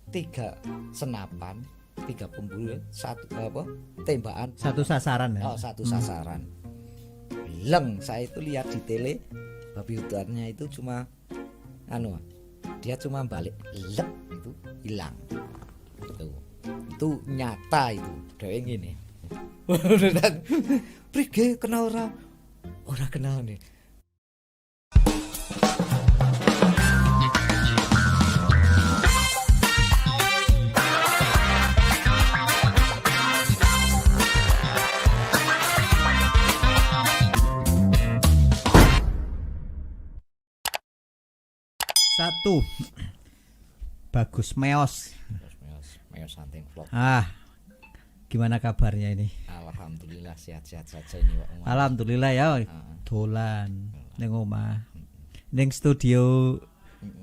3 senapan, 3 pemburu, satu apa? Tembakan Satu sasaran ya. Oh, satu sasaran. Leng, saya itu lihat di tele babi hutannya itu cuma dia cuma balik lep itu hilang. Itu nyata itu. Dewe ngene. Prige kenal ora kenal nih. Satu. Bagus Meos. Meos Hunting Vlog. Gimana kabarnya ini? Alhamdulillah sehat-sehat saja ini Pak Umar. Alhamdulillah ya. Dolan ning omah. Ning studio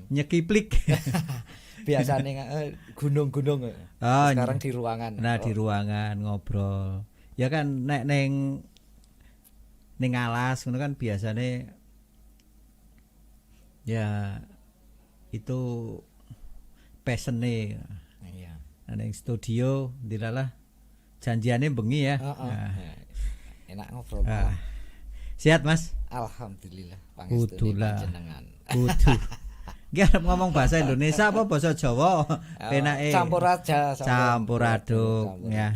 nyekiplik. Biasanya gunung-gunung. Sekarang di ruangan. Nah, di ruangan ngobrol. Ya kan nek ning alas ngono kan biasanya ya itu passion-e. Iya. Ning studio dilalah janjiane bengi ya. Enak ngobrol. Sehat Mas? Alhamdulillah. Pangestu panjenengan. Kudu. Nggih arep ngomong bahasa Indonesia apa bahasa Jawa? Penake campur aja, campur aduk ya.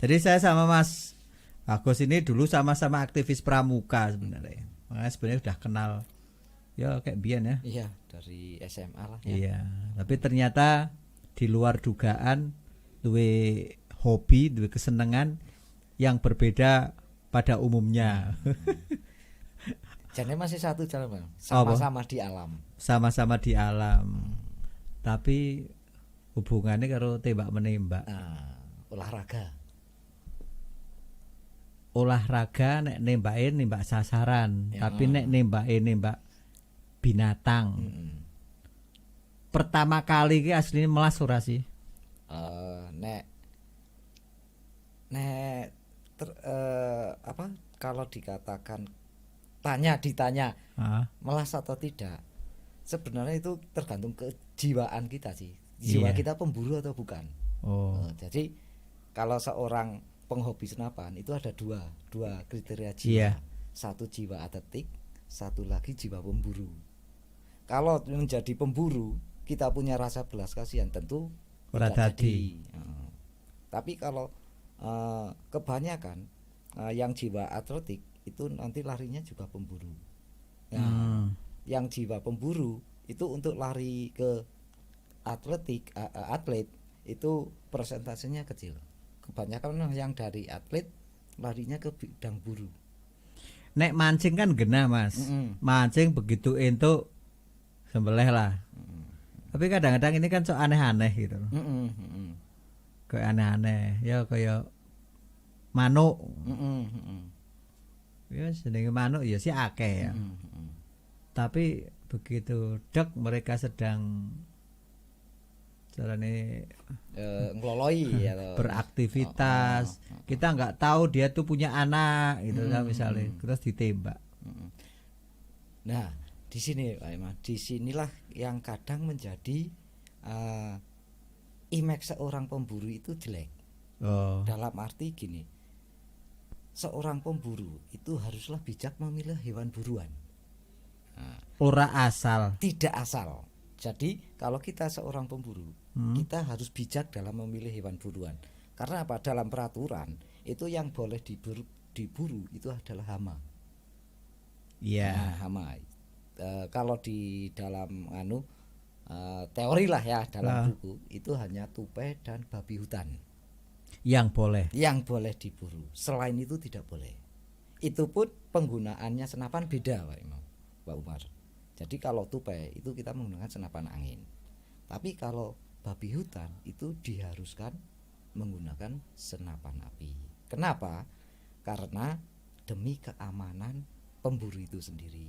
Jadi saya sama Mas Agus ini dulu sama-sama aktivis pramuka sebenarnya. Makanya sebenarnya udah kenal ya kayak biyen ya. Iya, dari SMA lah ya. Iya, tapi ternyata di luar dugaan duwe hobi, duwe kesenangan yang berbeda pada umumnya. Jadi masih satu jalan Bang. Sama-sama di alam. Sama-sama di alam. Tapi hubungannya karo tembak menembak. Olahraga. Olahraga nek nembak sasaran, tapi nek nembak binatang. Pertama kali ki aslinya melas ora sih? Kalau dikatakan ditanya melas atau tidak, sebenarnya itu tergantung kejiwaan kita sih. Jiwa kita pemburu atau bukan. Jadi kalau seorang penghobi senapan itu ada dua kriteria jiwa. Satu jiwa atletik, satu lagi jiwa pemburu. Kalau menjadi pemburu kita punya rasa belas kasihan, tentu ora dadi. Tapi kalau kebanyakan yang jiwa atletik itu nanti larinya juga pemburu. Yang jiwa pemburu itu untuk lari ke atlet itu persentasenya kecil. Kebanyakan yang dari atlet larinya ke bidang buru. Nek mancing kan genah Mas. Mancing begitu entuk sembelih lah. Tapi kadang-kadang ini kan sok aneh-aneh gitu. Kayak aneh-aneh ya kayak manuk. Ya jenenge manuk ya sih akeh ya. Tapi begitu dek mereka sedang carane ngeloloi ya, beraktivitas. Kita nggak tahu dia tuh punya anak gitu kan misalnya terus ditembak. Nah, di sini Pak Imam, disinilah yang kadang menjadi image seorang pemburu itu jelek. Dalam arti gini, seorang pemburu itu haruslah bijak memilih hewan buruan. Ora asal. Tidak asal. Jadi kalau kita seorang pemburu, kita harus bijak dalam memilih hewan buruan. Karena apa? Dalam peraturan itu yang boleh diburu itu adalah hama. Iya. Hama. Kalau di dalam teori lah ya, dalam buku itu hanya tupai dan babi hutan yang boleh diburu. Selain itu tidak boleh. Itu pun penggunaannya senapan beda Pak Umar. Jadi kalau tupai itu kita menggunakan senapan angin. Tapi kalau babi hutan itu diharuskan menggunakan senapan api. Kenapa? Karena demi keamanan pemburu itu sendiri.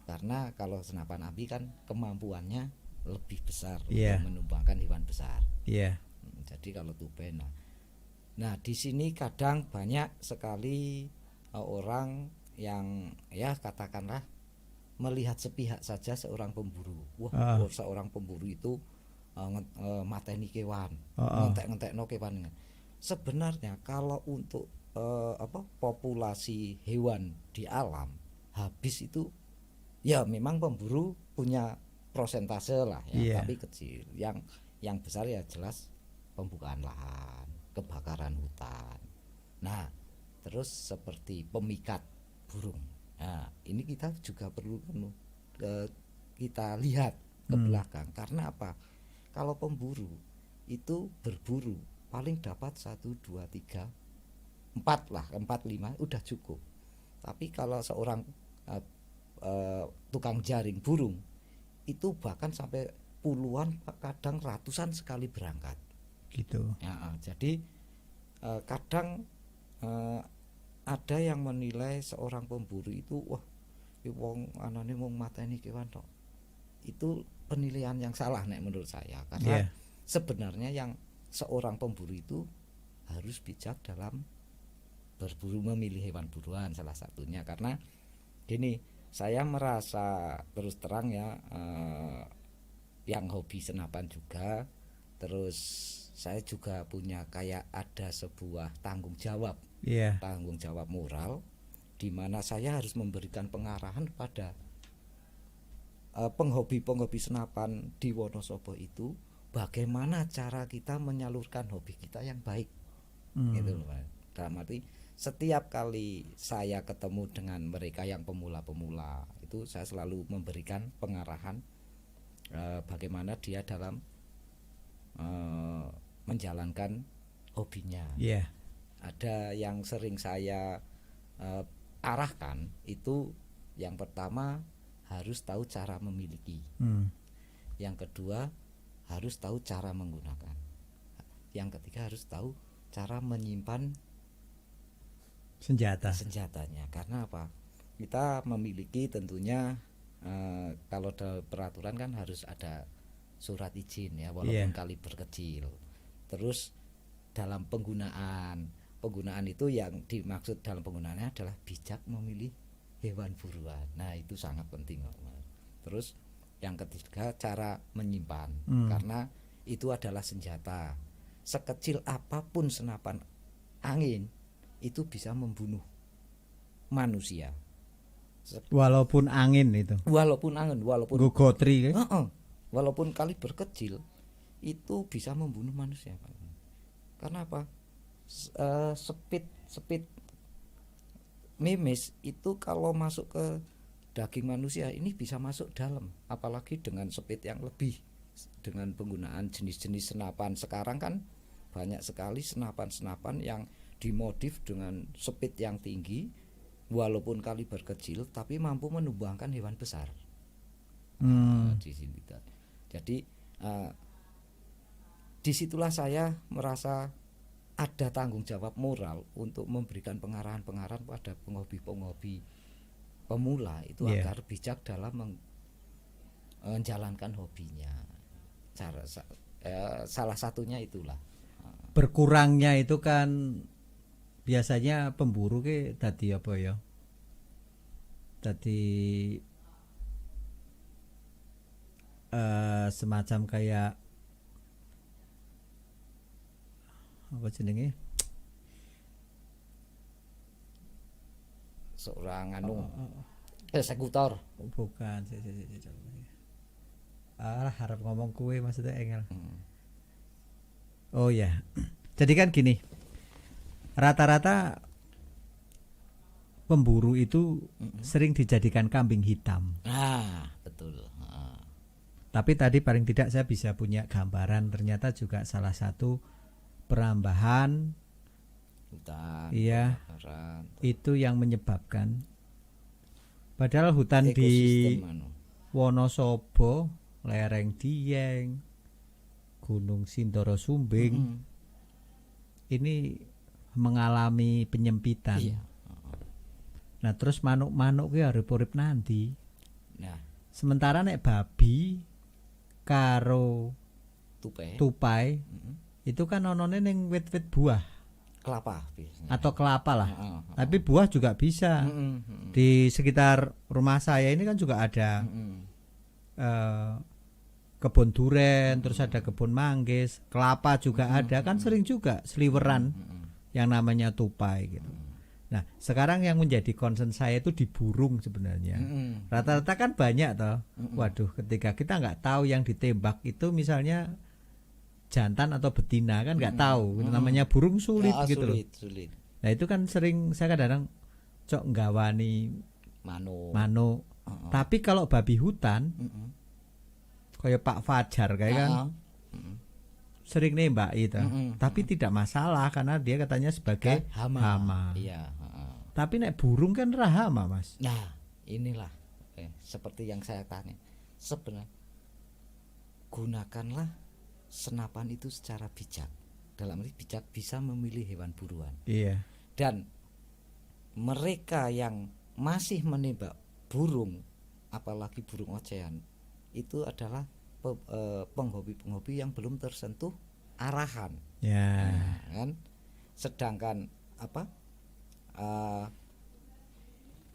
Karena kalau senapan api kan kemampuannya lebih besar untuk menumbangkan hewan besar. Jadi kalau tupai nah di sini kadang banyak sekali orang yang ya katakanlah melihat sepihak saja seorang pemburu. Seorang pemburu itu mateni kewan, Oh. ngentek-ngentekno kewan. Sebenarnya kalau untuk populasi hewan di alam habis itu ya memang pemburu punya prosentase lah ya, Iya. tapi kecil. Yang besar ya jelas pembukaan lahan, kebakaran hutan. Nah, terus seperti pemikat burung. Nah, ini kita juga perlu kita lihat ke belakang. Karena apa? Kalau pemburu itu berburu paling dapat 1, 2, 3, 4 lah, 4, 5 udah cukup. Tapi kalau seorang tukang jaring burung itu bahkan sampai puluhan, kadang ratusan sekali berangkat. Gitu. Ya, jadi kadang ada yang menilai seorang pemburu itu wah, wong anane mung mateni kewan tok. Itu penilaian yang salah nek menurut saya, karena sebenarnya yang seorang pemburu itu harus bijak dalam berburu, memilih hewan buruan salah satunya. Karena gini, saya merasa terus terang ya, yang hobi senapan juga, terus saya juga punya kayak ada sebuah tanggung jawab moral, di mana saya harus memberikan pengarahan pada penghobi senapan di Wonosobo itu, bagaimana cara kita menyalurkan hobi kita yang baik. Gitu loh, Pak. Dalam arti setiap kali saya ketemu dengan mereka yang pemula-pemula itu, saya selalu memberikan pengarahan bagaimana dia dalam menjalankan hobinya. Ada yang sering saya arahkan itu, yang pertama harus tahu cara memiliki, yang kedua harus tahu cara menggunakan, yang ketiga harus tahu cara menyimpan senjatanya. Karena apa? Kita memiliki tentunya kalau ada peraturan kan harus ada surat izin ya, walaupun kaliber kecil. Terus dalam penggunaan itu yang dimaksud dalam penggunaannya adalah bijak memilih hewan buruan. Nah, itu sangat penting. Terus yang ketiga cara menyimpan, karena itu adalah senjata. Sekecil apapun senapan angin itu bisa membunuh manusia. Walaupun angin walaupun gotri, walaupun kaliber kecil itu bisa membunuh manusia. Karena apa? Speed memes itu kalau masuk ke daging manusia ini bisa masuk dalam, apalagi dengan speed yang lebih, dengan penggunaan jenis-jenis senapan. Sekarang kan banyak sekali senapan-senapan yang dimodif dengan speed yang tinggi, walaupun kaliber kecil tapi mampu menumbangkan hewan besar. Di sini. Jadi disitulah saya merasa ada tanggung jawab moral untuk memberikan pengarahan-pengarahan pada penghobi pemula itu agar bijak dalam menjalankan hobinya. Salah satunya itulah. Berkurangnya itu kan biasanya pemburu ke tadi apa ya? Tadi semacam kayak apa jenenge? Seorang eksekutor. Bukan, harap ngomong kue maksudnya engel. Oh ya. Jadi kan gini. Rata-rata pemburu itu sering dijadikan kambing hitam. Betul. Tapi tadi paling tidak saya bisa punya gambaran, ternyata juga salah satu perambahan hutan. Iya. Itu yang menyebabkan. Padahal hutan ekosistem di Wonosobo, lereng Dieng, Gunung Sindoro Sumbing ini mengalami penyempitan. Nah, terus manuk-manuk ki arep urip nanti. Nah, sementara nek babi karo tupai itu kan onone ning wit-wit buah, kelapa biasanya. Atau kelapa lah. Tapi buah juga bisa. Di sekitar rumah saya ini kan juga ada kebun duren, terus ada kebun manggis, kelapa juga ada, kan sering juga sliweran yang namanya tupai gitu. Nah, sekarang yang menjadi concern saya itu di burung sebenarnya. Rata-rata kan banyak toh. Waduh, ketika kita nggak tahu yang ditembak itu misalnya jantan atau betina kan nggak tahu. Namanya burung sulit Ya, gitu loh. Sulit. Nah, itu kan sering saya kadang cok nggawani mano. Tapi kalau babi hutan kayak Pak Fajar kayak kan sering nembak itu, tapi tidak masalah karena dia katanya sebagai hama. Iya. Tapi nek burung kan rahama mas. Nah inilah seperti yang saya tanya, sebenarnya gunakanlah senapan itu secara bijak. Dalam arti bijak bisa memilih hewan buruan. Iya. Dan mereka yang masih menembak burung, apalagi burung ocehan, itu adalah penghobi-penghobi yang belum tersentuh arahan. Ya. Nah, kan? Sedangkan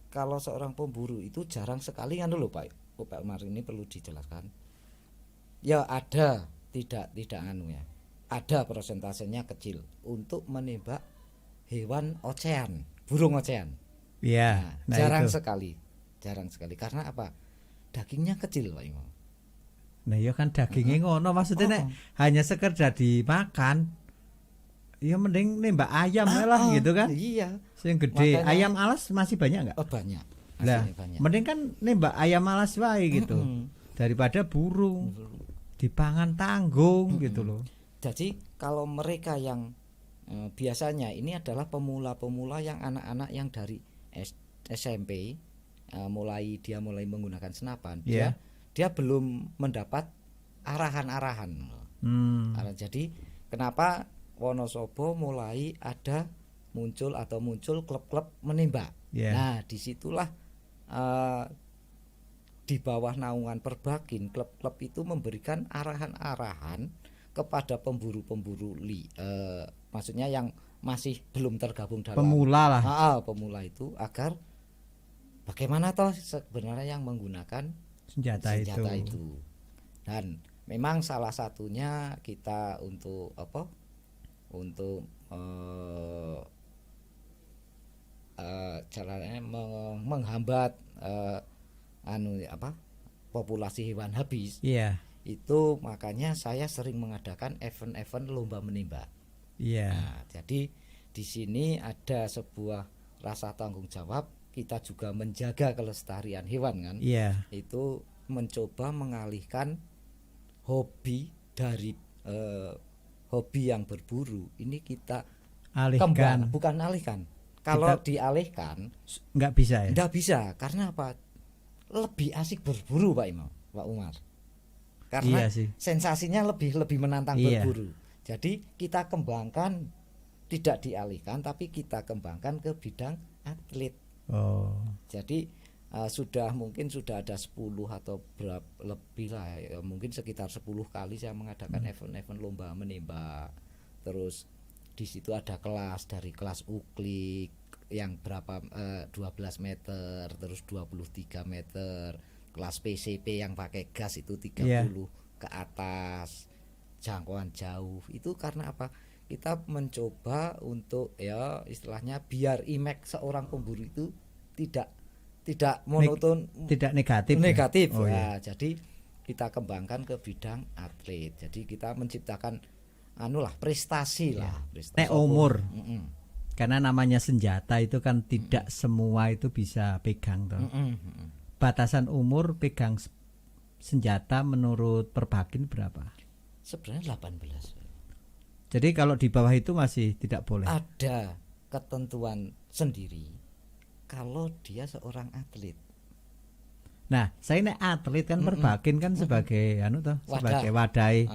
kalau seorang pemburu itu jarang sekali kan dulu Pak Umar, ini perlu dijelaskan. Ya ada, tidak anu ya. Ada persentasenya kecil untuk menembak hewan ocehan, burung ocehan. Iya. Nah, jarang sekali karena apa? Dagingnya kecil Pak Imam. Nah ya kan dagingnya ngono maksudnya nek hanya sekedar dimakan ya mending nembak ayam lah gitu kan. Iya. Yang gede. Makanya, ayam alas masih banyak enggak? Oh banyak. Lah, mending kan nembak ayam alas wae gitu. Daripada burung dipangan tanggung gitu loh. Jadi kalau mereka yang biasanya ini adalah pemula-pemula yang anak-anak yang dari SMP mulai menggunakan senapan. Dia belum mendapat arahan-arahan. Jadi kenapa Wonosobo mulai ada muncul klub-klub menembak. Nah disitulah di bawah naungan Perbakin, klub-klub itu memberikan arahan-arahan kepada pemburu-pemburu maksudnya yang masih belum tergabung dalam pemula lah. Pemula itu agar bagaimana toh sebenarnya yang menggunakan senjata itu. Dan memang salah satunya kita untuk caranya menghambat populasi hewan habis. Itu makanya saya sering mengadakan event-event lomba menembak. Nah, jadi di sini ada sebuah rasa tanggung jawab. Kita juga menjaga kelestarian hewan kan. Itu mencoba mengalihkan hobi dari hobi yang berburu ini kita alihkan. Bukan alihkan. Kalau dialihkan nggak bisa ya? Nggak bisa karena apa? Lebih asik berburu Pak Umar. Karena sensasinya lebih menantang berburu. Jadi kita kembangkan, tidak dialihkan tapi kita kembangkan ke bidang atlet. Jadi mungkin sudah ada 10 atau lebih lah mungkin sekitar 10 kali saya mengadakan event-event lomba menembak. Terus di situ ada kelas dari kelas uklik yang berapa 12 meter, terus 23 meter, kelas PCP yang pakai gas itu 30 ke atas, jangkauan jauh. Itu karena apa? Kita mencoba untuk ya istilahnya biar image seorang pemburu itu tidak monoton, tidak negatif. Jadi kita kembangkan ke bidang atlet. Jadi kita menciptakan prestasi lah. Nek umur. Karena namanya senjata itu kan tidak semua itu bisa pegang toh. Batasan umur pegang senjata menurut Perbakin berapa? Sebenarnya 18. Jadi kalau di bawah itu masih tidak boleh. Ada ketentuan sendiri kalau dia seorang atlet. Nah, saya nek atlet kan Perbakin kan sebagai sebagai wadai.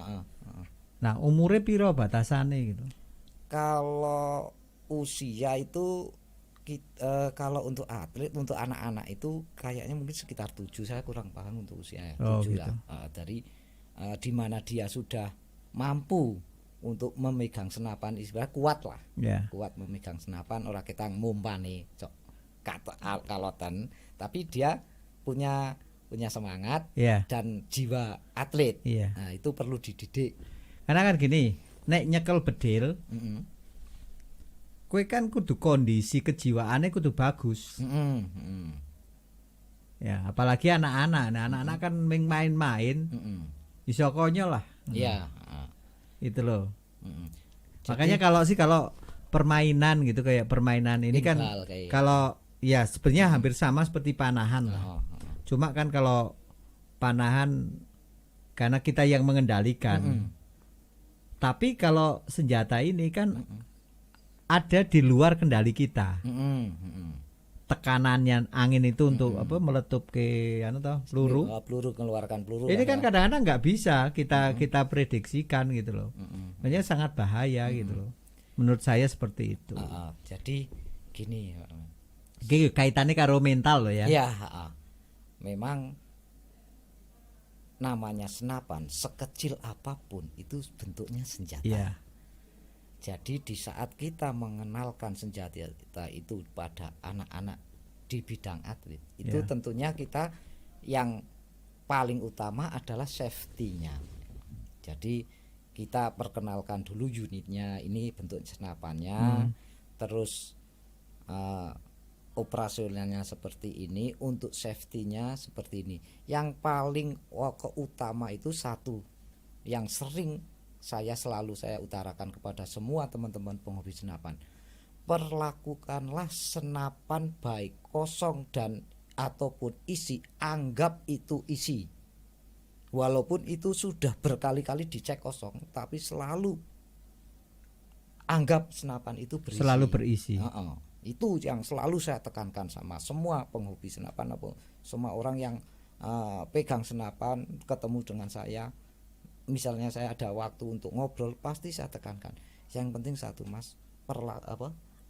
Nah, umurnya piro batasannya gitu? Kalau usia itu kalau untuk atlet, untuk anak-anak itu kayaknya mungkin sekitar 7. Saya kurang paham untuk usia 7 gitu. Dari di mana dia sudah mampu untuk memegang senapan, istilah kuat lah. Kuat memegang senapan, orang kita ngumpani kalotan, tapi dia punya punya semangat Iya. dan jiwa atlet. Iya. Nah, itu perlu dididik. Karena kan gini, nek nyekel bedil, kowe kan kudu kondisi kejiwaannya kudu bagus. Ya, apalagi anak-anak. Nah, anak-anak kan main-main. Iso konyol lah. Iya, Itu loh. Jadi, makanya kalau permainan gitu, kayak permainan ini kan kayak kalau ya sebenarnya hampir sama seperti panahan lah. Cuma kan kalau panahan karena kita yang mengendalikan. Tapi kalau senjata ini kan ada di luar kendali kita. Tekanannya angin itu untuk apa, meletup ke peluru. Peluru, mengeluarkan peluru. Ini kan kadang-kadang nggak bisa kita prediksikan gitu loh. Makanya sangat bahaya gitu loh. Menurut saya seperti itu. Jadi gini, kaitannya karo mental loh ya. Iya, memang namanya senapan sekecil apapun itu bentuknya senjata. Iya. Jadi di saat kita mengenalkan senjata itu pada anak-anak di bidang atlet, itu tentunya kita yang paling utama adalah safety-nya. Jadi kita perkenalkan dulu unitnya, ini bentuk senapannya, terus operasionalnya seperti ini, untuk safety-nya seperti ini. Yang paling utama itu satu, yang sering saya utarakan kepada semua teman-teman penghobi senapan. Perlakukanlah senapan baik kosong dan ataupun isi, anggap itu isi. Walaupun itu sudah berkali-kali dicek kosong, tapi selalu anggap senapan itu berisi. Selalu berisi. Itu yang selalu saya tekankan sama semua penghobi senapan, semua orang yang pegang senapan, ketemu dengan saya. Misalnya saya ada waktu untuk ngobrol, pasti saya tekankan. Yang penting satu, Mas,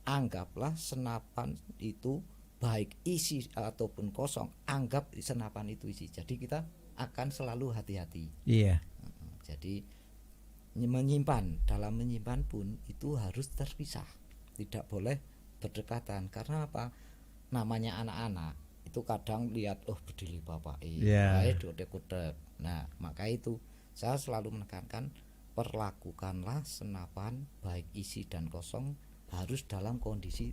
anggaplah senapan itu baik isi ataupun kosong, anggap senapan itu isi. Jadi kita akan selalu hati-hati. Iya. Jadi dalam menyimpan pun itu harus terpisah, tidak boleh berdekatan. Karena apa? Namanya anak-anak itu kadang lihat, bedil bapak, nah maka itu saya selalu menekankan, perlakukanlah senapan baik isi dan kosong harus dalam kondisi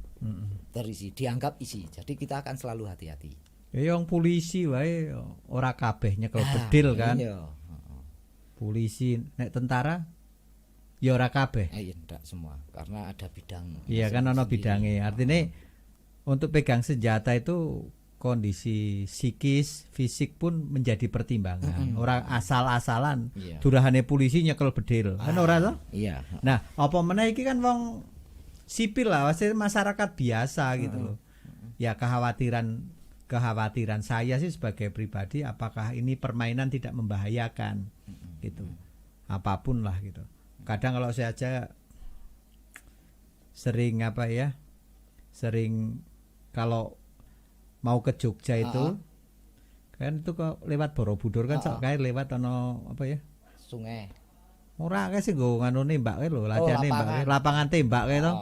terisi, dianggap isi. Jadi kita akan selalu hati-hati. Yang polisi wae ora kabeh nyekel bedil kan. Iya. Polisi, nek tentara ya ora kabeh. Iya, enggak semua, karena ada bidang. Iya kan ono bidangnya. Artinya untuk pegang senjata itu kondisi psikis, fisik pun menjadi pertimbangan. Orang asal-asalan durahane polisi nyekel bedil. Kan ora to? Iya. Nah, apa meneh iki kan wong sipil lah, masyarakat biasa gitu loh. Ya kekhawatiran saya sih sebagai pribadi, apakah ini permainan tidak membahayakan gitu. Apapun lah gitu. Kadang kalau saya aja sering kalau mau ke Jogja itu kan itu kok lewat Borobudur kan sok kae lewat sungai. Ora kae sing nggo ngono nembak kae lho, latihan nembak, lapangan tembak kae to.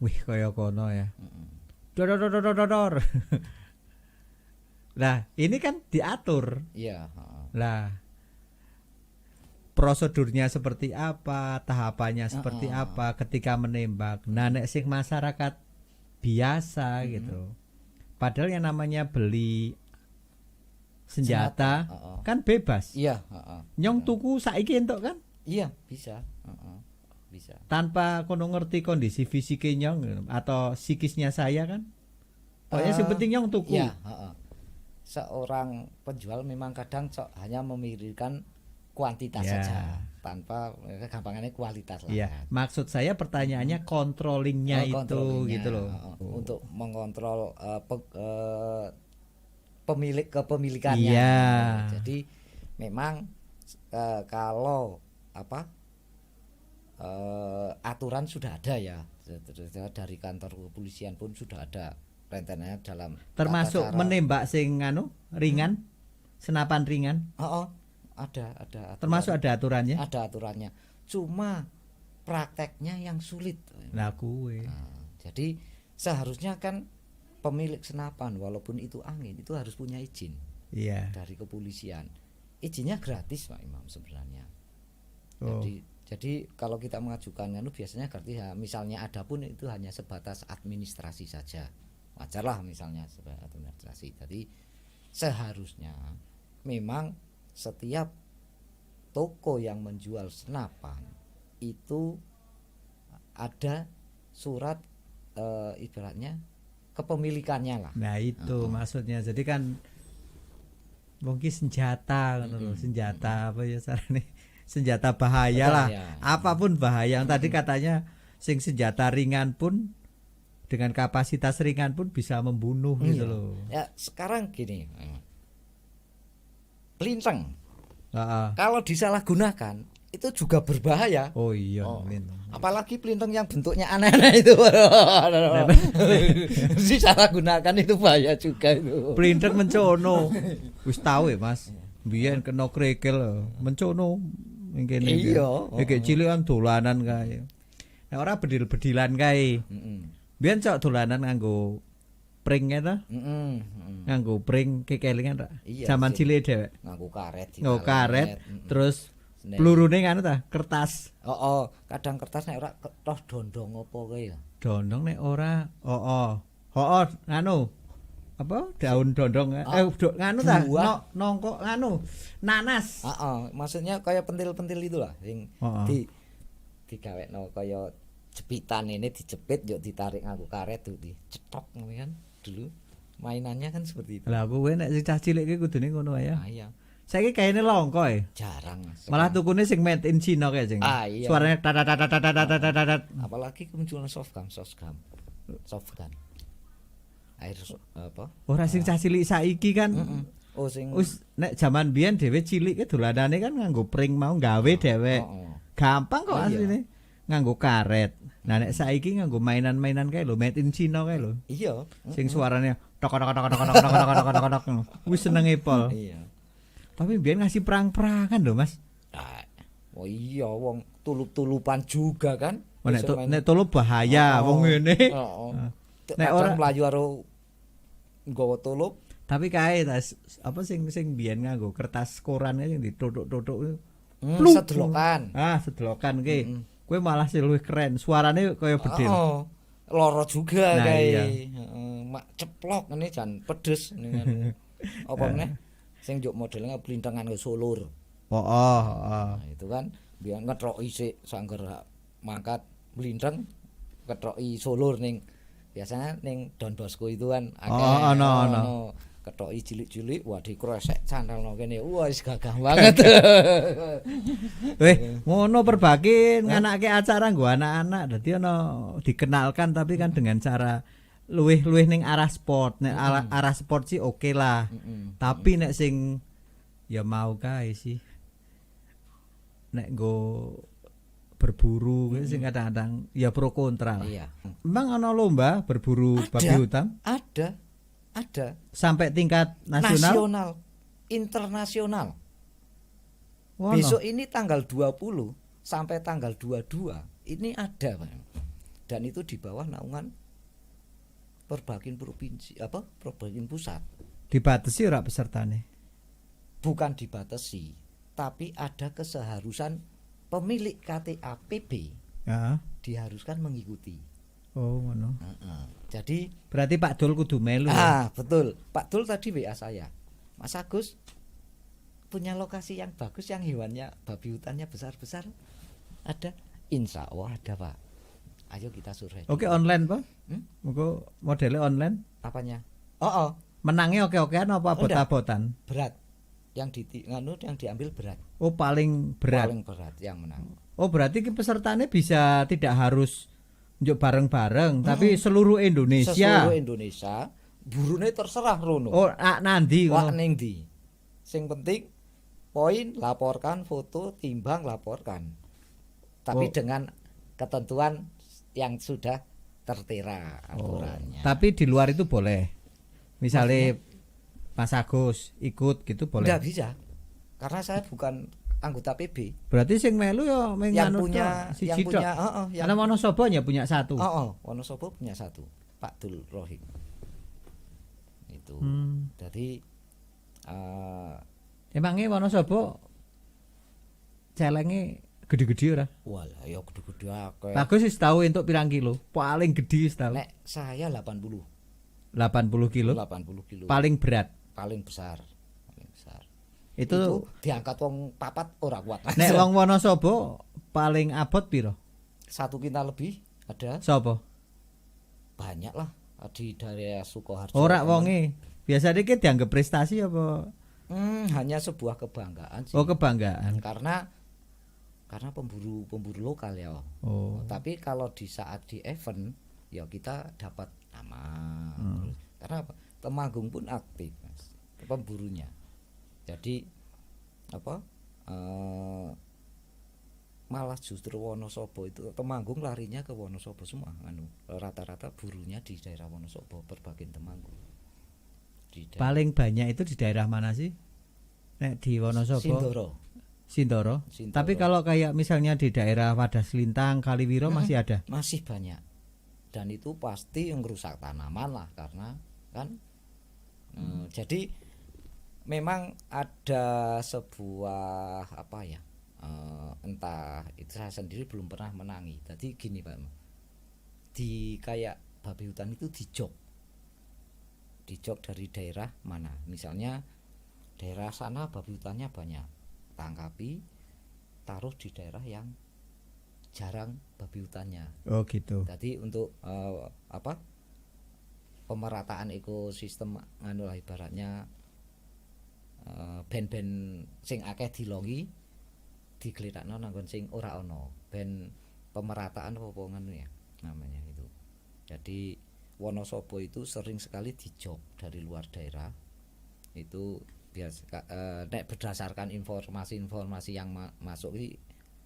Wih kaya kono ya. Dor. Nah, ini kan diatur. Iya, Lah prosedurnya seperti apa, tahapannya seperti apa ketika menembak. Nah, nek sing masyarakat biasa gitu. Padahal yang namanya beli senjata kan bebas. Iya, Nyong tuku saiki entuk kan? Iya, bisa. Bisa. Tanpa kono ngerti kondisi fisiknya nyong atau psikisnya saya kan. Pokoknya yang penting nyong tuku. Iya, seorang penjual memang kadang hanya memikirkan kuantitas saja, tanpa gampangannya kualitas lah. Iya, maksud saya pertanyaannya controllingnya itu gitu loh. Untuk mengontrol kepemilikannya. Iya. Jadi memang kalau aturan sudah ada ya, dari kantor kepolisian pun sudah ada rentenanya dalam termasuk menembak sing ringan, senapan ringan. Ada termasuk ada aturannya. Ada aturannya. Cuma prakteknya yang sulit. Nah, jadi seharusnya kan pemilik senapan walaupun itu angin itu harus punya izin. Iya. dari kepolisian. Izinnya gratis Pak Imam sebenarnya. Oh. Jadi kalau kita mengajukan itu biasanya gratis ya, misalnya ada pun itu hanya sebatas administrasi saja. Wajarlah misalnya sebatas administrasi. Jadi seharusnya memang setiap toko yang menjual senapan itu ada surat ibaratnya kepemilikannya lah. Nah itu maksudnya. Jadi kan mungkin senjata kan senjata apa ya caranya? Senjata bahaya lah. Apapun bahaya yang tadi katanya sing senjata ringan pun dengan kapasitas ringan pun bisa membunuh gitu loh. Ya sekarang gini. Pelintang. Heeh. Kalau disalahgunakan itu juga berbahaya. Oh iya, apalagi pelintang yang bentuknya aneh-aneh itu. Disalahgunakan itu bahaya juga itu. Pelintang mencono. Wis tahu ya, Mas. Biyen kena krekel mencono ngene iki. Iya. Iki cilikan dolanan kae. Nek ora bedil-bedilan kae. Biyen cok dolanan nganggo pring ta? Nganggo pring kekelingan ta? Zaman cilik dhewek. Nganggo karet. Nganggo karet terus pelurune nganu ta? Kertas. Kadang kertas nek ora toh dondong apa kae ya. Dondong nek ora, nganu. Apa daun dondong nganu ta nongkok nganu nanas. Maksudnya kayak pentil-pentil itulah sing digawekno kaya jepitan ini dijepit yuk ditarik nganggo karet tuh dicetok kan dulu mainannya kan seperti itu. Lah kowe nek sing cah cilik iki kudune ngono ya. Iya. Saiki kayane longko e. Jarang. Malah tukune sing made in China kae sing. Iya. Suaranya tat. Apalagi kemunculan softgun. Air apa? Ora sing cah cilik saiki kan. Oh sing nek jaman biyen dhewe cilik ke dolanane kan nganggo pring mau gawe dhewek. Gampang kok asline. Nganggo karet. Nah nek saiki nganggo mainan-mainan kae lho made in China kae lho. Iya. Sing suaranya tok. Wis senenge pol. Iya. Tapi biyen ngasih perang-perangan lho, Mas. Oh iya wong tulup-tulupan juga kan. Nek tulup bahaya wong ngene. Nek ora mlayu karo nggawa tulup. Tapi kae apa sing biyen nganggo kertas koran sing ditutuk-tutuk. Sedelokan. Sedelokan ki. Kowe malah sing luwih keren. Suarane kaya bedil. Loro juga nah, kae. Iya. Mak ceplok ngene jan pedes ngene. Apa meneh sing njuk modelnya pelintangan ke solur. Nah, itu kan biar ngetroki sik sangger mangkat melintang ketroki solur ning biasanya ning Don Bosco itu kan ono. Ketoki cilik-cilik wah dikresek candalno kene wah wis gagah banget. Ngono Perbakin nganake acara nggo anak-anak dadi ono dikenalkan tapi kan dengan cara luwih ning arah sport. Nek arah sport sih oke lah. Tapi nek sing ya mau kae sih. Nek nggo berburu sing kadang-kadang ya pro kontra lah. Iya. Memang ana lomba berburu babi hutan? Ada. Sampai tingkat nasional, internasional. Wow, besok ini tanggal 20 sampai tanggal 22 ini ada, Pak. Dan itu di bawah naungan Perbakin provinsi Perbakin pusat. Dibatasi ora pesertane? Bukan dibatasi, tapi ada keseharusan pemilik KTA PB diharuskan mengikuti. Oh, ngono. Jadi berarti Pak Dul kudu melu. Betul. Pak Dul tadi WA saya. Mas Agus punya lokasi yang bagus yang hewannya babi hutannya besar-besar. Ada? Insya Allah ada, Pak. Ayo kita survei. Oke, online, Pak? Mugo modelnya online? Apanya? Menangnya oke-okean apa abot-abotan? Berat. Yang diambil berat. Oh, paling berat. Paling berat yang menang. Oh, berarti pesertanya bisa tidak harus njuk bareng-bareng, tapi seluruh Indonesia. Seluruh Indonesia, burune terserah rono. Oh, nanti ngono. Ning ndi. Sing penting poin laporkan, foto, timbang laporkan. Tapi dengan ketentuan yang sudah tertera aturannya. Tapi di luar itu boleh. Misalnya Mas Agus ikut gitu boleh. Enggak bisa. Karena saya bukan anggota PB. Berarti sing melu ya yang punya karena Wonosobo ya punya satu. Wonosobo punya satu, Pak Dul Rohim. Itu. Jadi Emangnya Wonosobo celenge gede-gede ora? Walah ya gede-gede akeh. Bagus wis tau entuk pirang kilo? Paling gede wis tau. Nek saya 80. 80 kilo. 80 kilo. Paling berat. Paling besar. Paling besar. Itu diangkat wong papat ora kuat. Nek wong Wonosobo paling abot piro? 1 kintal lebih ada. Sapa? Banyak lah di daerah Sukoharjo. Ora wonge. Biasanya ki dianggap prestasi apa? Hanya sebuah kebanggaan sih. Oh, kebanggaan. Karena pemburu lokal ya. Oh. Tapi kalau di saat di event ya kita dapat nama. Karena apa? Temanggung pun aktif, Mas. Pemburunya. Jadi apa? Malah justru Wonosobo itu Temanggung larinya ke Wonosobo semua rata-rata burunya di daerah Wonosobo berbagian Temanggung. Paling banyak itu di daerah mana sih? Nek di Wonosobo. Sindoro. Tapi kalau kayak misalnya di daerah Wadas Lintang, Kaliwiro masih ada? Masih banyak. Dan itu pasti yang merusak tanaman lah karena kan jadi memang ada sebuah apa ya? Entah itu saya sendiri belum pernah menangi. Tadi gini Pak, di kayak babi hutan itu dijog dari daerah mana, misalnya daerah sana babi hutannya banyak, tangkapi taruh di daerah yang jarang babi hutannya. Oh gitu. Jadi untuk apa pemerataan ekosistem anu lah ibaratnya ben-ben sing akeh dilongi digletakno nanggon sing ora ono, ben pemerataan apa ngono ya namanya itu. Jadi Wonosobo itu sering sekali dijog dari luar daerah. Itu biasa nek berdasarkan informasi-informasi yang masuk ini,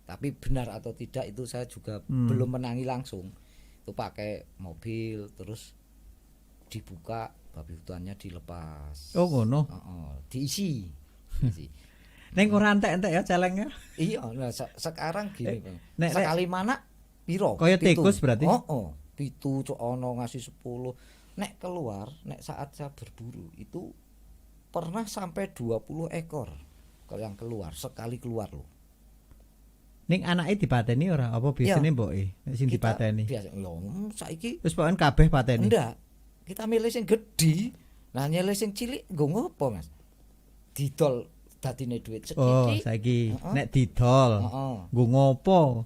tapi benar atau tidak itu saya juga belum menangi langsung. Itu pakai mobil terus dibuka babi hutannya dilepas. Oh ngono. Diisi. Neng ora entek-entek ya celengnya. Iya, nah sekarang gini, Bang. Sekali mana piro? Kaya tikus berarti. Pitu cok ono ngasih 10. Nek keluar, nek saat saya berburu itu pernah sampai 20 ekor kalau yang keluar sekali keluar loh. Ning anake dipateni ora apa biasane mboke sing dipateni? Biasa lho saiki wis pokoke kabeh pateni. Ndak. Kita milih sing gedhi. Nah nyilih sing cilik nggo ngopo, Mas? Didol dadine duit sithik. Oh, saiki nek didol. Nggo ngopo?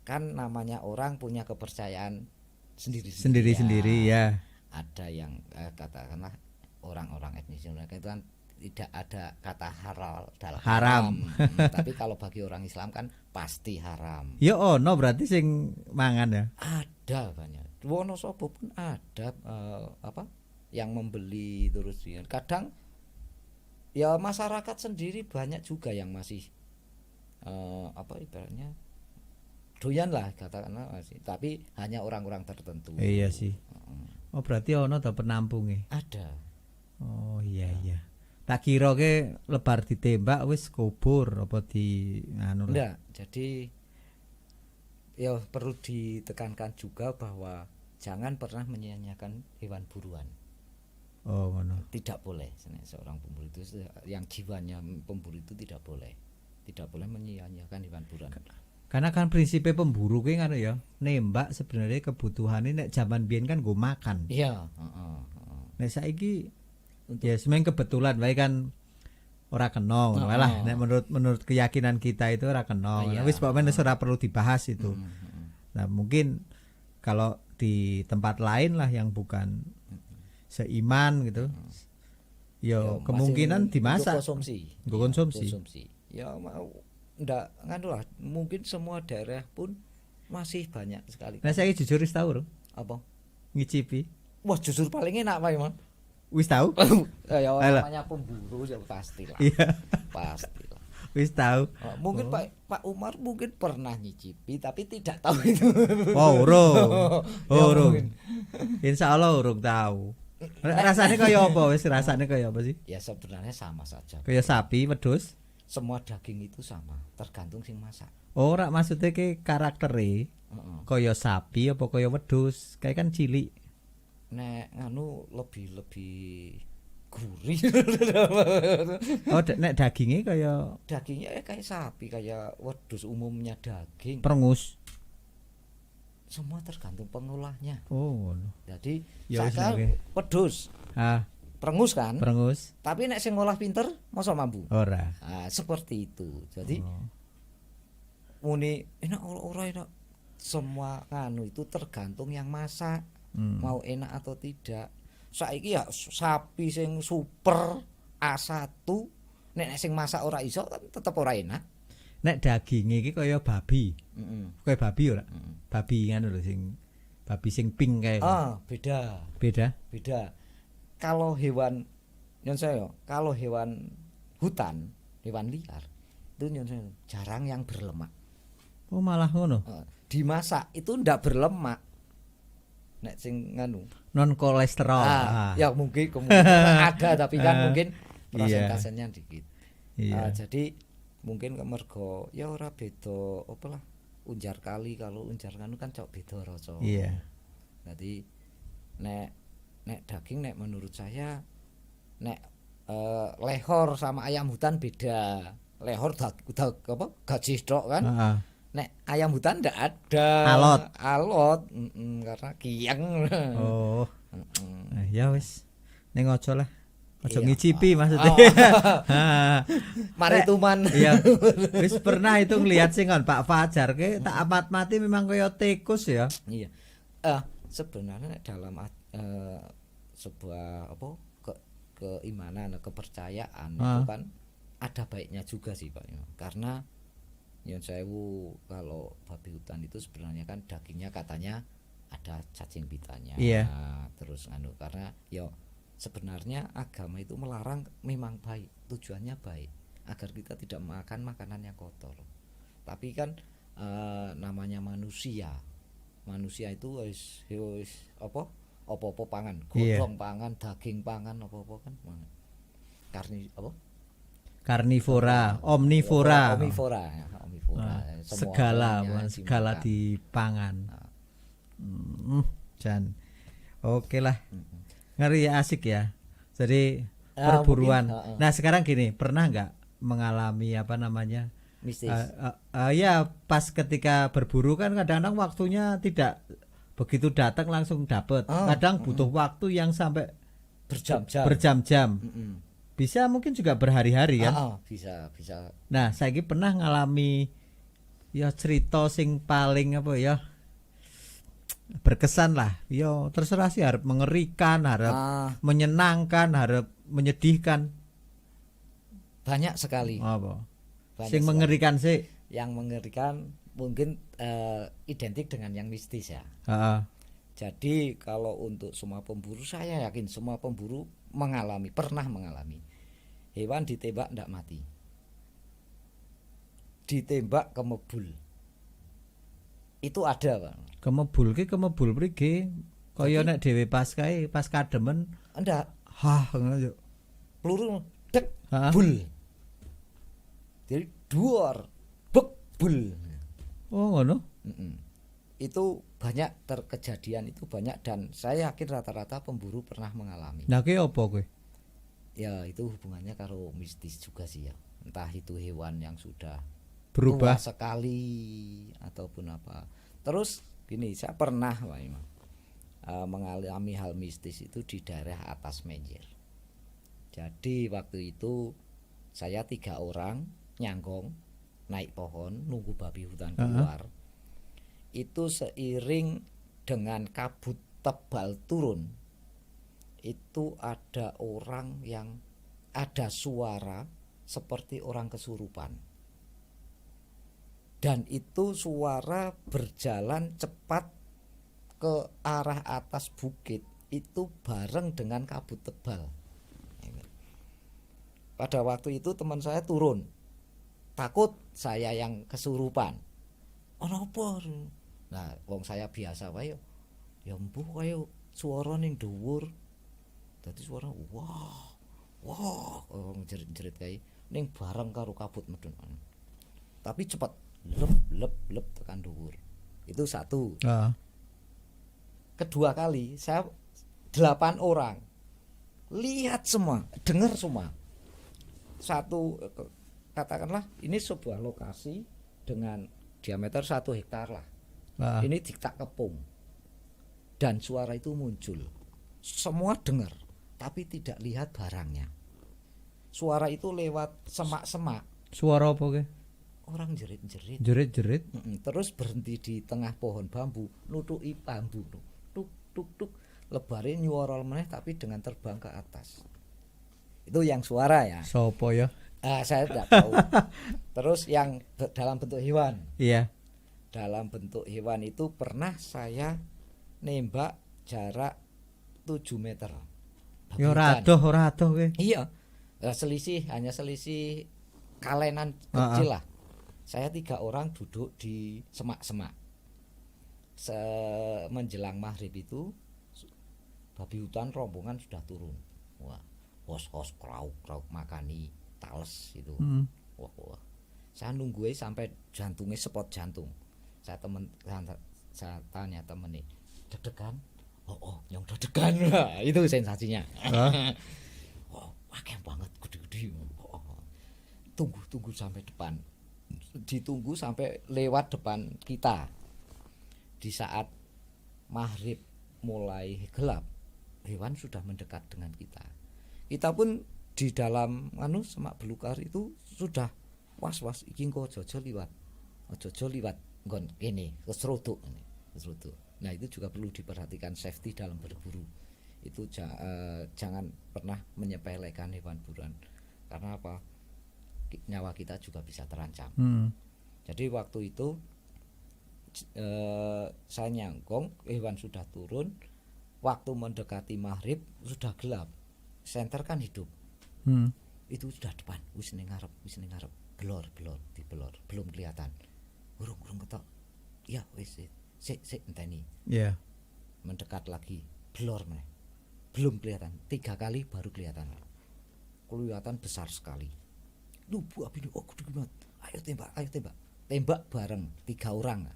Kan namanya orang punya kepercayaan sendiri-sendiri ya. Ada yang katakanlah orang-orang etnis mereka itu kan tidak ada kata halal dalam haram. Tapi kalau bagi orang Islam kan pasti haram. Ya ono berarti sing mangan ya. Ada banyak. Wonosobo pun ada apa yang membeli terus kadang ya masyarakat sendiri banyak juga yang masih apa ibaratnya doyan lah katakanlah masih, tapi hanya orang-orang tertentu. Iya sih. Oh berarti ono ta penampunge? Ada. Oh iya iya. Tak kira ke lebar ditembak wis kubur apa di anu. Enggak, jadi ya perlu ditekankan juga bahwa jangan pernah menyia-nyiakan hewan buruan. Oh ngono. Tidak boleh. Seorang pemburu itu yang jiwanya pemburu itu tidak boleh menyia-nyiakan hewan buruan. Karena kan prinsipnya pemburu kuwi kan ya, nembak sebenarnya kebutuhane nek zaman biyen kan nggo makan. Iya, Nek saiki ya semen kebetulan wae kan ora kena ngono lah. Nek menurut keyakinan kita itu ora kena. Wis pokoknya ora perlu dibahas itu. Nah, mungkin kalau di tempat lain lah yang bukan seiman gitu. Ya kemungkinan dimasak. Konsumsi. Ya mau ndak nganu lah, mungkin semua daerah pun masih banyak sekali. Nah, saya jujur wis tau, apa? Ngicipi. Wah, jujur paling enak Pak Iman. Wis tau? Ya namanya pemburu ya pastilah. Iya. Pastilah. Wis tau. Mungkin Pak Umar mungkin pernah nyicipi tapi tidak tahu itu. Oh, urung. Insyaallah urung tahu. Rasanya kaya apa wis rasanya kaya apa sih? Ya sebenarnya sama saja. Kaya sapi wedhus. Semua daging itu sama, tergantung sing masak. Ora maksudnya ke karaktere. Kaya sapi apa kaya wedhus, kayak kan cilik. Nek nganu lebih gurih. Oh, nek dagingnya kaya Dagingnya kayak sapi, kayak wedhus umumnya daging. perengus. Semua tergantung pengolahnya. Oh, ngono. Jadi Ya wis saya oke. wedhus, Ah, perengus kan. perengus Tapi nek sing ngolah pinter, mosok mampu. ora. Nah, seperti itu. Jadi Oh. muni enak ora enak. Semua nganu itu tergantung yang masak, mau enak atau tidak. Saiki ya sapi sing super A1, nek sing masak ora iso kan tetep ora enak. Nek dagingnya iki kaya babi. Kaya babi ora? Babi ngono lho sing pink kae. Beda. Beda. Kalau hewan nyon saya, kalau hewan hutan, hewan liar itu nyon saya jarang yang berlemak. Oh, malah ngono. Dimasak itu ndak berlemak. Nek sing nganu. Non kolesterol. Ya mungkin kemungkinan ada tapi kan mungkin Iya. persentasenya dikit. Iya. Jadi mungkin mergo ya ora beda apalah unjar kali, kalau unjar kanu kan cok beda rasa. Iya. Jadi nek daging nek menurut saya nek lehor sama ayam hutan beda. Lehor apa gaji tok kan. Heeh. Nek ayam hutan ndak ada. Alot. Karena kiyang. Oh. Ya wis. Ning aja lah. Aja Iya. ngicipi maksudnya. Mari tuman. Iya. Wis pernah itu ngelihat sing kon Pak Fajar ke tak amat mati memang kaya tikus ya. Iya. Sebenarnya dalam sebuah apa keimanan, kepercayaan itu kan ada baiknya juga sih Pak. Karena nyon sewu kalau babi hutan itu sebenarnya kan dagingnya katanya ada cacing pitanya. Iya. Terus anu karena yo sebenarnya agama itu melarang memang baik, tujuannya baik agar kita tidak makan makanan yang kotor. Tapi kan namanya manusia itu wis apa pangan, godhong pangan, daging pangan apa kan Karnivora, omnivora. Segala dimakan. dipangan. Jan. Oke lah. Ngeri asik ya. Jadi perburuan. Mungkin, Nah, sekarang gini, pernah nggak mengalami apa namanya? Mistis. Ya pas ketika berburu kan kadang-kadang waktunya tidak begitu datang langsung dapat. Kadang butuh waktu yang sampai berjam-jam. Bisa mungkin juga berhari-hari kan? Bisa. Nah, saya pernah ngalami ya cerita sing paling apa ya? Berkesan lah. Yo terserah sih, harap mengerikan, harap menyenangkan, harap menyedihkan. Banyak sekali. Apa? Banyak Sing sekali. mengerikan sih. Yang mengerikan mungkin identik dengan yang mistis ya. Jadi kalau untuk semua pemburu, saya yakin semua pemburu pernah mengalami hewan ditembak ndak mati, ditembak kemebul, itu ada Pak. Kemebul prige kaya nek dhewe pas kademen Ndak, ngono yo. peluru dek bul, jadi duar bek bul. Oh ngono. Itu banyak kejadian itu banyak, dan saya yakin rata-rata pemburu pernah mengalami. Nah ki apa kowe? Ya itu hubungannya karo mistis juga sih ya. Entah itu hewan yang sudah Berubah tua sekali ataupun apa. Terus gini, saya pernah Pak Imam, mengalami hal mistis itu di daerah atas Menjer. Jadi waktu itu saya 3 orang nyanggong naik pohon nunggu babi hutan keluar. Itu seiring dengan kabut tebal turun, itu ada orang yang ada suara seperti orang kesurupan, dan itu suara berjalan cepat ke arah atas bukit itu bareng dengan kabut tebal. Pada waktu itu teman saya turun, takut saya yang kesurupan. Ono apa? Nah, wong saya biasa wae ya mbuh kaya swara ning dhuwur. Dadi suara wah jerit-jerit kae ning bareng karo kabut medun. Tapi cepet lep tekan dhuwur. Itu satu. Kedua kali saya 8 orang lihat semua, dengar semua. Satu katakanlah ini sebuah lokasi dengan diameter 1 hektar lah. Ini tak kepung dan suara itu muncul. Semua dengar tapi tidak lihat barangnya. Suara itu lewat semak-semak. Suara apa ke? Orang jerit-jerit. Jerit-jerit. Terus berhenti di tengah pohon bambu, nutuki bambu. Tuk tuk tuk. Lebare nyuara meneh tapi dengan terbang ke atas. Itu yang suara ya. Sopo ya? Saya tidak tahu. Terus yang dalam bentuk hewan. Iya. Dalam bentuk hewan itu pernah saya nembak jarak 7 meter. Ya ora adoh ke. Iya. Hanya selisih kalenan kecil lah. Saya 3 orang duduk di semak-semak. Menjelang maghrib itu babi hutan rombongan sudah turun. Wah, hos krauk makani tales itu. Wah. Saya nungguin sampai jantungnya spot jantung. Saya tanya temen nih, deg-degan? Oh, yang deg-degan. Itu sensasinya. Oh, akeh banget gede-gede. Tunggu sampai depan. Ditunggu sampai lewat depan kita. Di saat maghrib mulai gelap, hewan sudah mendekat dengan kita. Kita pun di dalam semak belukar itu sudah was iki engko aja liwat nggon kene kesruduk. Nah, itu juga perlu diperhatikan safety dalam berburu. Itu jangan pernah menyepelekan hewan buruan. Karena apa? Nyawa kita juga bisa terancam. Jadi waktu itu saya nyangkong, hewan sudah turun. Waktu mendekati maghrib sudah gelap. Senter kan hidup. Itu sudah depan, wis ning ngarep. Belor, belum kelihatan. Urung ketok. Ya wis, sik enteni. Iya. Mendekat lagi, belor meneh. Belum kelihatan. 3 kali baru kelihatan. Kelihatan besar sekali. Bu api ini, gede banget. Ayo tembak. Tembak bareng 3 orang.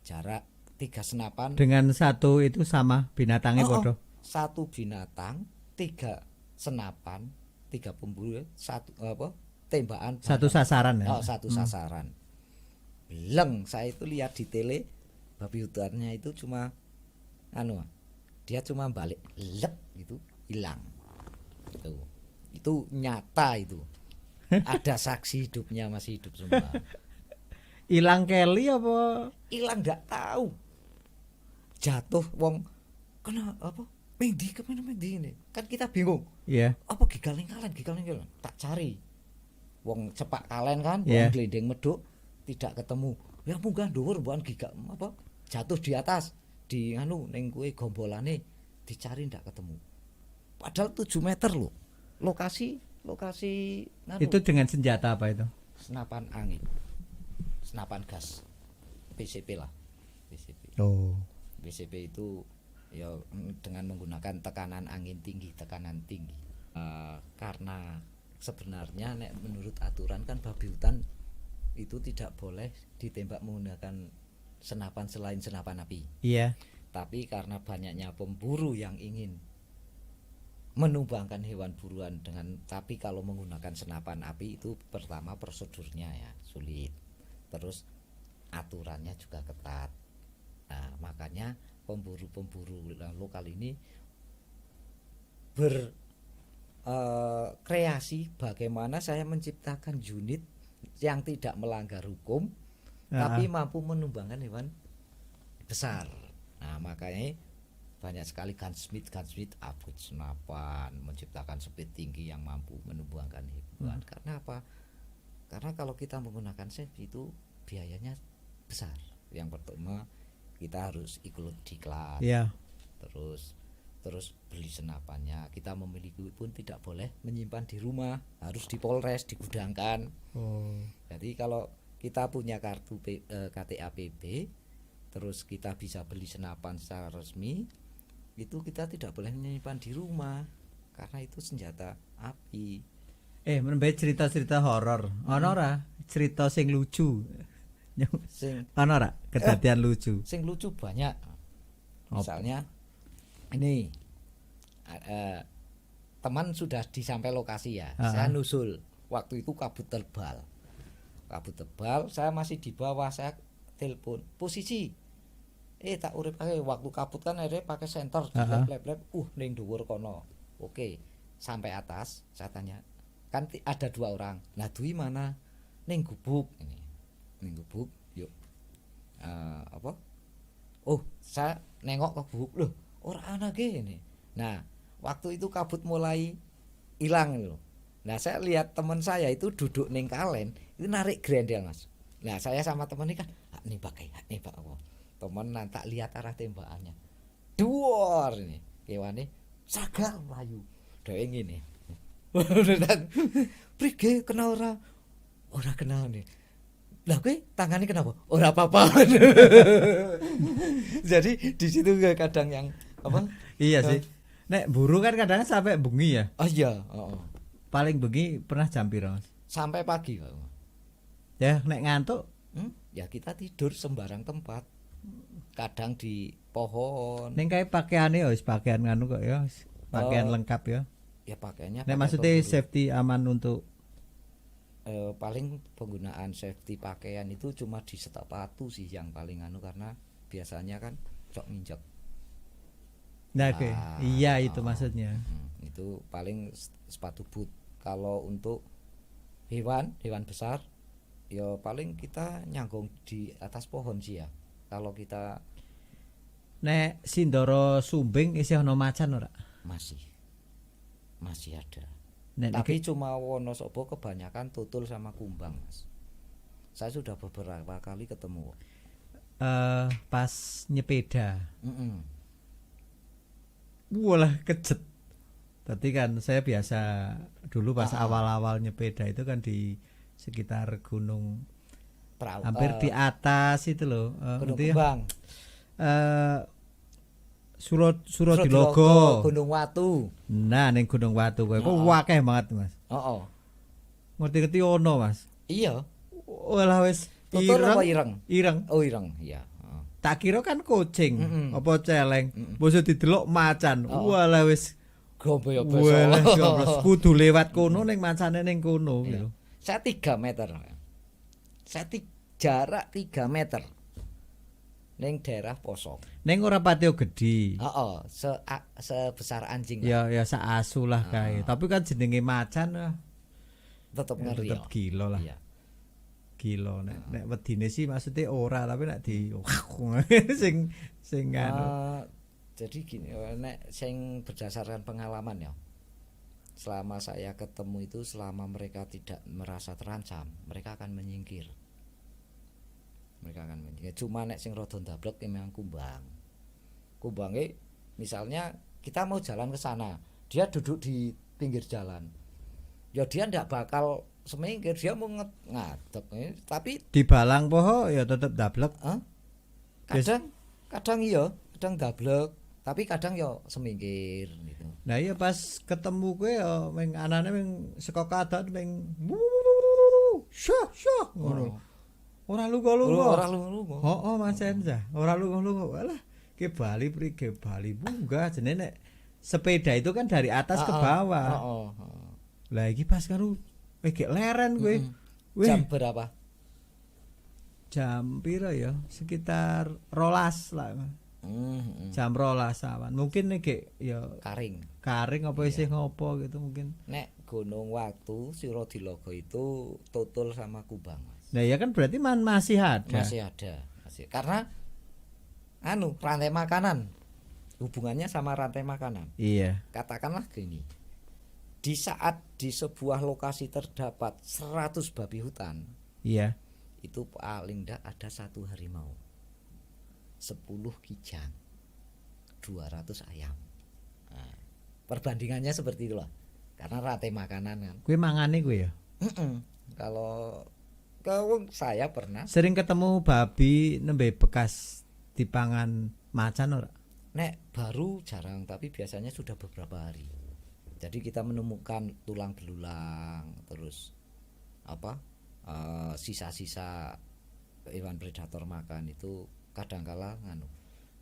Jarak 3 senapan. Dengan satu itu sama binatangnya bodoh. 1 binatang, 3 senapan, 3 pemburu, 1 tembakan. Satu sasaran ya. Satu sasaran. Beleng, saya itu lihat di tele babi hutannya itu cuma dia cuma balik lep gitu, hilang. Itu nyata itu. Ada saksi hidupnya, masih hidup semua. Hilang Kelly apa? Hilang enggak tahu. Jatuh wong kena apa? Mendi kemana ini? Kan kita bingung. Iya. Apa gigaling kalen. Tak cari. Wong cepak kalen kan, wong glendeng meduk tidak ketemu. Ya munggah dhuwur mbukan giga apa? Jatuh di atas di ning kuwe gombolane dicari ndak ketemu. Padahal 7 meter loh. Lokasi itu dengan senjata apa itu? Senapan angin. Senapan gas. PCP lah. PCP. Oh. PCP itu ya dengan menggunakan tekanan tinggi. Karena sebenarnya menurut aturan kan babi hutan itu tidak boleh ditembak menggunakan senapan selain senapan api. Iya. Tapi karena banyaknya pemburu yang ingin menumbangkan hewan buruan tapi kalau menggunakan senapan api itu pertama prosedurnya ya sulit. Terus aturannya juga ketat. Nah, makanya pemburu-pemburu lokal ini kreasi bagaimana saya menciptakan unit yang tidak melanggar hukum tapi mampu menumbangkan hewan besar. Nah, makanya banyak sekali gunsmith upgrade senapan, menciptakan speed tinggi yang mampu menumbangkan hewan. Karena apa? Karena kalau kita menggunakan safety itu biayanya besar. Yang pertama kita harus ikut diklat. Iya. Terus beli senapannya. Kita memiliki pun tidak boleh menyimpan di rumah, harus di Polres digudangkan. Jadi kalau kita punya kartu KTA PB, terus kita bisa beli senapan secara resmi, itu kita tidak boleh menyimpan di rumah karena itu senjata api. Menembak cerita-cerita horor. Ono ora cerita sing lucu? Ono ora kejadian lucu? Sing lucu banyak. Misalnya ini teman sudah di sampai lokasi ya. Ah. Saya nusul. Waktu itu kabut tebal. Saya masih di bawah, saya telepon. Posisi. Tak urip ae waktu kabut kan akhirnya pakai senter lep-lep. Ning dhuwur kono. Oke, sampai atas saya tanya. Kan ada 2 orang. Nah, Dwi mana? Ning gubuk ini. Ning gubuk. Yuk. Apa? Oh, saya nengok ke gubuk. Loh, ora ana ge ini. Nah, waktu itu kabut mulai hilang loh. Nah, saya lihat teman saya itu duduk ning kalen, itu narik grendel, Mas. Nah, saya sama teman ini kan, nih Pak, teman tak lihat arah tembakannya. Duor ini. Kewane sagal mlayu. Dhewe ngene. Prige kena ora? Ora kena nih. Lah kowe tangannya kenapa? Ora apa-apa. Jadi di situ kadang yang apa? Iya sih. Nek buru kan kadang sampai bengi ya. Oh iya, Paling bengi pernah jam piro, Mas? Sampai pagi, Pak. Ya, nek ngantuk, ya kita tidur sembarang tempat. Kadang di pohon. ning kae pakaiane wis pakaian nganu kok ya, pakaian lengkap ya. Ya pakainya. Nek maksudnya safety aman untuk paling penggunaan safety pakaian itu cuma di sepatu sih yang paling anu, karena biasanya kan sok nginjek. Nah, oke. Iya itu maksudnya. Itu paling sepatu boot. Kalau untuk hewan besar ya paling kita nyanggung di atas pohon sih ya. Kalau kita Nek Sindoro Sumbing isih ana macan ora? Masih ada. Nek Tapi cuma Wonosobo kebanyakan tutul sama kumbang, Mas. Saya sudah beberapa kali ketemu. Pas nyepeda. Walah kejet. Tadi kan saya biasa dulu pas awal-awal nyepeda itu kan di sekitar gunung hampir di atas itu loh. Gunung Kumbang. Surodilogo, Gunung Watu. Nah, ning Gunung Watu kowe kok akeh banget, Mas. Ngerti-ngerti ono, Mas. Iya. Walah wis tutul apa ireng? Ireng. Oh, ireng, iya. Tak kira kan kucing, apa celeng. Bosok didelok macan. Walah wis gombo-gombo. Walah gomblos kudu lewat kono ning macane ning kono gitu. Saya 3 meter. Jarak 3 meter. Ning daerah Posok. Ning ora patio gedhi. Sebesar anjing. Ya sak asu lah kae. Tapi kan jenenge macan tetep ngeri. Tetep gila lah. Iya. Gila nek wedine sih maksudnya ora, tapi nek di sing anu. Jadi gini, nek sing berdasarkan pengalaman ya. Selama saya ketemu itu, selama mereka tidak merasa terancam, mereka akan menyingkir. Cuma nek sing rada ndablek memang kumbang. Kumbange misalnya kita mau jalan ke sana, dia duduk di pinggir jalan. Ya dia ndak bakal semingkir, dia mau ngadep. Tapi di balang poho ya tetep ndablek. Kadang iya, kadang ndablek, tapi kadang ya semingkir gitu. Nah iya pas ketemu kowe ya ming anane ming saka kadan ming syah ngono. Ora lunga-lunga. Heeh, Mas Enza. Ora lunga-lunga. Walah, ke Bali prige Bali munggah jenenge nek sepeda itu kan dari atas ke bawah. Lah iki pas karo gek leren kowe. Jam berapa? Jam piro ya? Sekitar 12 lah. Jam 12 awan. Mungkin nek ya Karing apa isih ngopo gitu mungkin. Nek Gunung Watu Surodilogo itu tutul sama kumbang. Nah ya kan berarti masih ada. Masih. Karena rantai makanan. Hubungannya sama rantai makanan. Iya. Katakanlah gini. Di saat di sebuah lokasi terdapat 100 babi hutan. Iya. Itu paling enggak ada 1 harimau. 10 kijang. 200 ayam. Nah, perbandingannya seperti itulah. Karena rantai makanan kan. Kowe mangane kowe ya? Kalau saya pernah sering ketemu babi nembe bekas dipangan macan ora? Nek baru jarang, tapi biasanya sudah beberapa hari. Jadi kita menemukan tulang belulang, terus sisa-sisa hewan predator makan itu kadangkala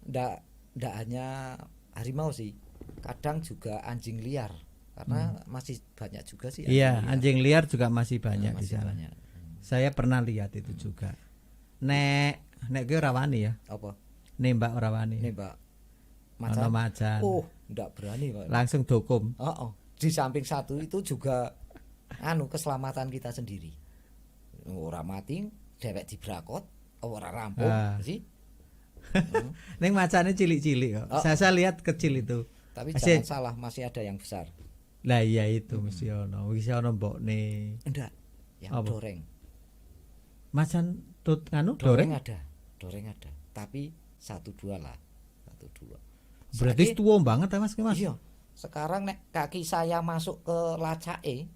ndak hanya harimau sih. Kadang juga anjing liar karena masih banyak juga sih. Iya, anjing liar juga masih banyak di masih sana. banyak. Saya pernah lihat itu juga. Nek gue ora wani ya. Apa? Nembak ora wani. Nembak Ono macan. Oh, ndak berani Pak. Langsung dokum. Di samping satu itu juga keselamatan kita sendiri. Ora mati, dewek dibrakot, ora rampung sih. Neng macane cilik-cilik kok. Saya lihat kecil itu. Tapi jangan salah, masih ada yang besar. Lah iya itu mesti ono. Wis ono mbokne. Enggak. Yang doreng. Macan tut doreng ada. Doreng ada. Tapi 1-2 lah. 1-2. Berarti tua banget ya Mas. Iya. Sekarang nek kaki saya masuk ke lacake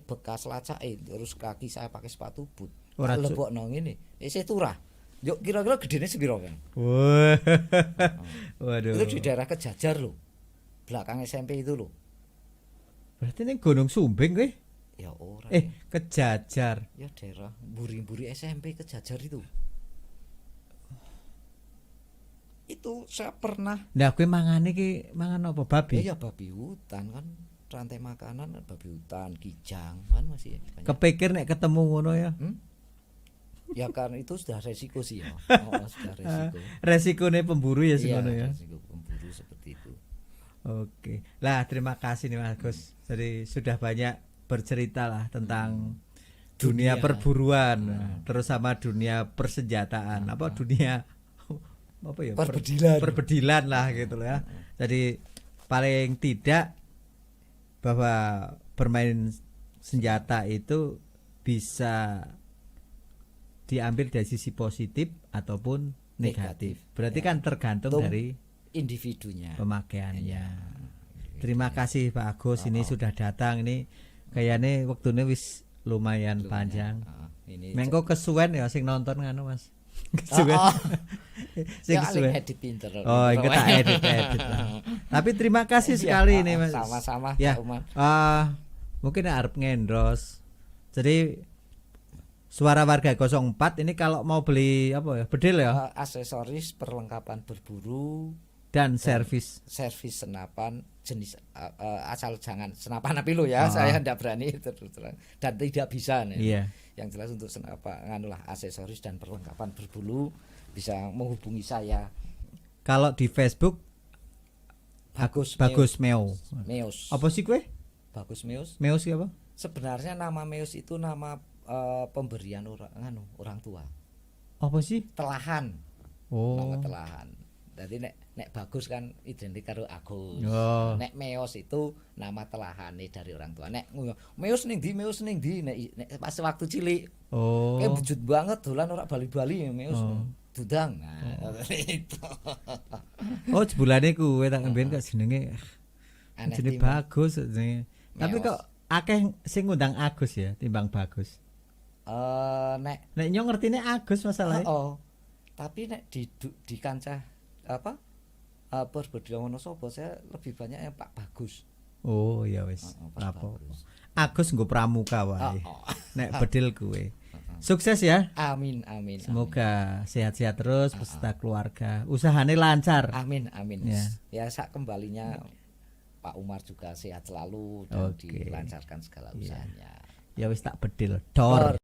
bekas lacake terus kaki saya pakai sepatu boot. Ora lebokno ngene. Isih turah. Yuk kira-kira gedene sepiro kan? Wah. Waduh. Itu di daerah Kejajar loh. Belakang SMP itu loh. Berarti ning Gunung Sumbing kowe? Ya ora. Kejajar. Ya daerah Buri-buri SMP Kejajar itu. Itu saya pernah. Nah, kowe mangane ki mangan apa babi? Ya babi hutan kan. Rantai makanan babi hutan, kijang kan masih banyak. Kepikir nek ketemu ngono ya. Ya kan itu sudah resiko sih ya. Sudah resiko. Resikonya pemburu ya sebenarnya ya. Resiko pemburu seperti itu. Oke. Lah terima kasih nih Mas Gus. Jadi sudah banyak bercerita lah tentang dunia perburuan, terus sama dunia persenjataan, apa dunia apa ya? Perbedilan lah gitu loh ya. Jadi paling tidak bahwa bermain senjata itu bisa diambil dari sisi positif ataupun negatif. Berarti kan tergantung dari individunya, pemakaiannya. Terima kasih Pak Agus ini sudah datang ini. Kayaknya waktunya wis lumayan panjang. Mengko kesuwen ya sing nonton nganu Mas. Kesuwen. Sing kesuwen edit pinter. Oh, itu tak edit lah. Tapi terima kasih sekali ini Mas. Sama-sama ya. Pak Umar. Mungkin arep ngendros. Jadi Suara Warga 04 ini kalau mau beli apa ya? Bedil ya? Aksesoris perlengkapan berburu dan servis senapan jenis asal jangan senapan api lo ya. Saya tidak berani terus dan tidak bisa nih. Iya. Yang jelas untuk senapan aksesoris dan perlengkapan berburu bisa menghubungi saya. Kalau di Facebook Bagus Meus. Apa sih kue? Bagus Meus. Meus apa? Sebenarnya nama Meus itu nama pemberian orang tua. Apa sih? Telahan. Nama telahan. Jadi nek Bagus kan identik karo Agus. Nek Meos itu nama telahane dari orang tua. Nek Meos ning ndi nek pas waktu cilik. Kayak bujut banget dolan ora bali-bali Meos. Dudang. Nah, itu. Jebulane kuwe tak mben kok jenenge jenenge Bagus jenenge. Tapi kok akeh sing ngundang Agus ya timbang Bagus. Nek nyong ngertine Agus masalahnya. Tapi nek di kancah apa? Perbedaan sapa saya lebih banyak yang Pak Bagus. Oh ya wis. Agus nggo pramuka wae. Nek bedil kuwe. Sukses ya. Amin. Semoga sehat-sehat terus beserta keluarga. Usahane lancar. Amin. Ya sak kembalinya Pak Umar juga sehat selalu dan dilancarkan segala usahanya. Ya wis tak bedil. Dor.